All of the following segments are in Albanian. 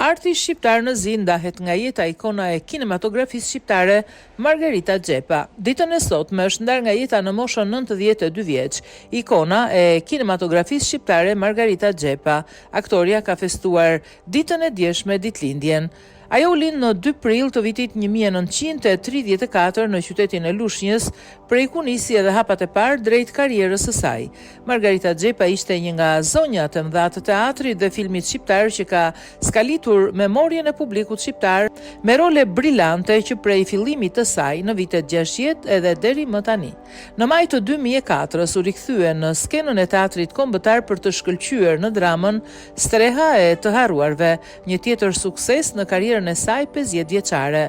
Arti shqiptar në zi ndahet nga jeta ikona e kinematografisë shqiptare Margarita Xhepa. Ditën e sotme është ndar nga jeta në moshën 92 vjeç. Ikona e kinematografisë shqiptare Margarita Xhepa. Aktoria ka festuar ditën e djeshme ditëlindjen. Ajo u lind në 2 prill të vitit 1934 në qytetin e Lushnjës, prej ku nisi edhe hapat e parë drejt karrierës së saj. Margarita Xhepa ishte një nga zonjat e mëdha të teatrit dhe filmit shqiptar që ka skalitur memorien e publikut shqiptar me role brillante që prej fillimit të saj në vitet 60 edhe deri më tani. Në maj të 2004 u rikthye në skenën e teatrit kombëtar për të shkëlqyer në dramën Streha e të harruarve, një tjetër sukses në karrierën e saj 50 vjeçare.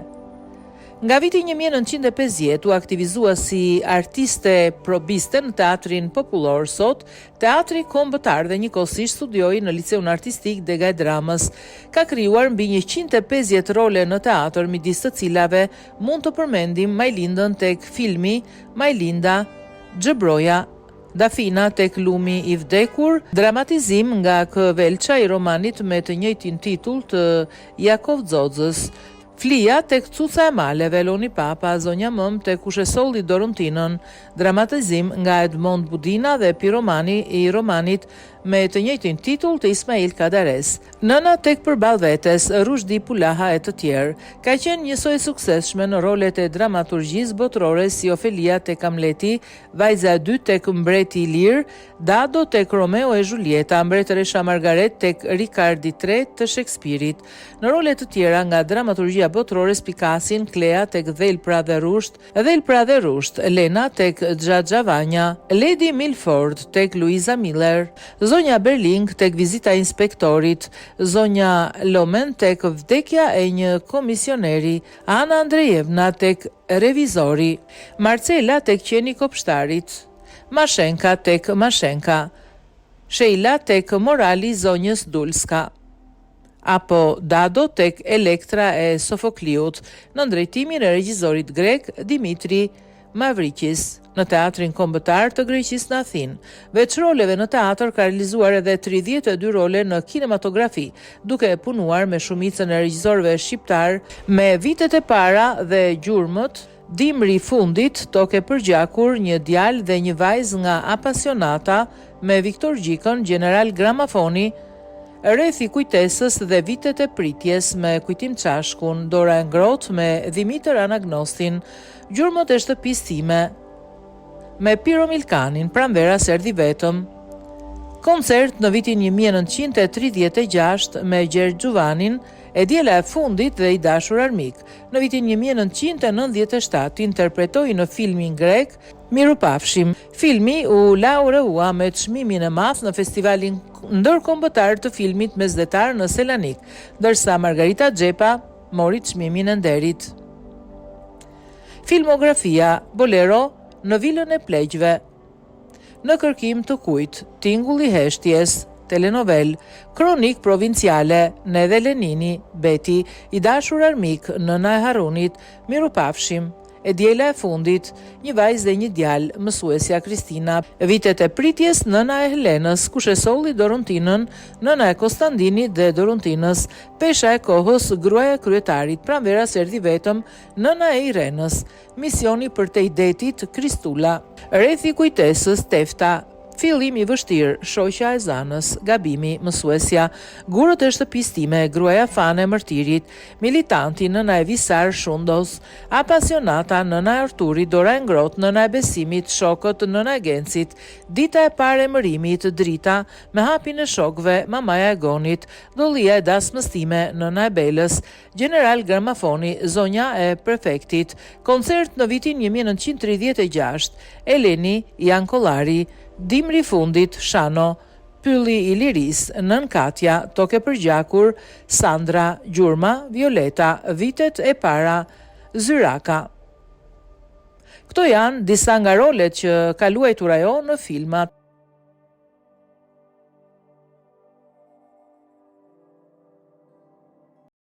Nga viti 1950 u aktivizua si artiste probiste në teatrin popullor. Sot, teatri kombëtar dhe njëkohësisht studioi në Liceun Artistik Degaj Dramës. Ka krijuar mbi 150 role në teatr, midis të cilave mund të përmendim Majlindën tek filmi Majlinda, Xhëbroja, Dafina tek Lumi i vdekur, dramatizim nga Këvelça i romanit me të njëjtin titull të Jakov Xoxës, Flia tek Cuca e Maleve, Loni Papa, Zonja Mëm tek Kushesolli Doruntinën, dramatizim nga Edmond Budina dhe Piromani i romanit me të njëjtin titull të Ismail Kadares. Nëna tek Përballë vetes, Rushdi Pulaha e të tjerë. Ka qenë njësoj suksesshme në rolet e dramaturgjisë botërore si Ofelia tek Hamleti, Vajza e dytë tek Mbreti i Lirë, Dado tek Romeo e Julieta, Mbretëresha Margaret tek Ricardi III të Shakespeare-it. Në role të tjera nga dramaturgjia botërore spikasin Klea tek Dhelpra dhe Rusht, Lena tek Xhaxha Vanja, Lady Milford tek Luisa Miller, Zonja Berling tek Vizita e Inspektorit, Zonja Lomen tek Vdekja e një komisioneri, Ana Andrejevna tek Revizori, Marcela tek Qeni Kopshtarit, Mashenka tek Mashenka, Sheila tek Morali Zonjës Dulska, apo Dado tek Elektra e Sofokliut, në ndrejtimin e regjizorit grek Dimitri Mavriqis. Në teatrin kombëtar të Greqisë në Athinë. Veç roleve në teatr ka realizuar edhe 32 role në kinematografi, duke punuar me shumicën e regjisorëve shqiptar, me Vitet e para dhe Gjurmët, Dimri i fundit, Toke për gjakur, Një djalë dhe një vajzë nga Apasionata, me Viktor Gjikën, General Gramafoni, Rreth i kujtesës dhe Vitet e pritjes me Kujtim Çashkun, Dora e ngrohtë me Dimitër Anagnostin, Gjurmët e shtëpisë time me Piro Milkanin, Pranvera s'erdhi vetëm. Koncert në vitin 1936 me Gjergj Xhuvanin, E diela e fundit dhe I dashur armik. Në vitin 1997 interpretoi në filmin grek Mirupafshim. Filmi u laureua me çmimin e madh në festivalin ndërkombëtar të filmit mesdhetar në Selanik, ndërsa Margarita Xhepa mori çmimin e nderit. Filmografia: Bolero, Në vilën e pleqve, Në kërkim të kujt, Tingull I heshtjes, telenovel, Kronik provinciale, Ne dhe Lenini, Beti, I dashur armik, Nëna e Harunit, Mirupafshim, E diela e fundit, Një vajzë dhe një djalë, Mësuesja Kristina, Vitet e pritjes, Nëna e Helenës, Kushesolli Doruntinën, Nëna e Konstantinit dhe Doruntinës, Pesha e kohës, Gruaja e kryetarit, Pranvera s'erdhi vetëm, Nëna e Irenës, Misioni për te I detit, Kristula, Rreth I kujtesës, Tefta, Fillim I vështirë, Shoqja e Zanës, Gabimi, Mësuesja, Gurët e shtëpisë time, Gruaja fane e mërtirit, Militanti, Nëna e Visar Shundos, Apasionata, Nëna e Arturit, Dora e ngrohtë, Nëna e besimit, Shokët, Nëna e Gencit, Dita e parë e mërimit, Drita, Me hapin e shokëve, Mamaja e Gonit, Dollia e dasmës time, Nëna e Belës, General Gramafoni, Zonja e prefektit. Koncert në vitin 1936, Eleni Jankollari, Dimri I fundit, Shano, Pylli I liris, Nën Katja, Toke për gjakur, Sandra, Gjurma, Violeta, Vitet e para, Zyraka. Këto janë disa nga rolet që ka luajtur ajo në filmat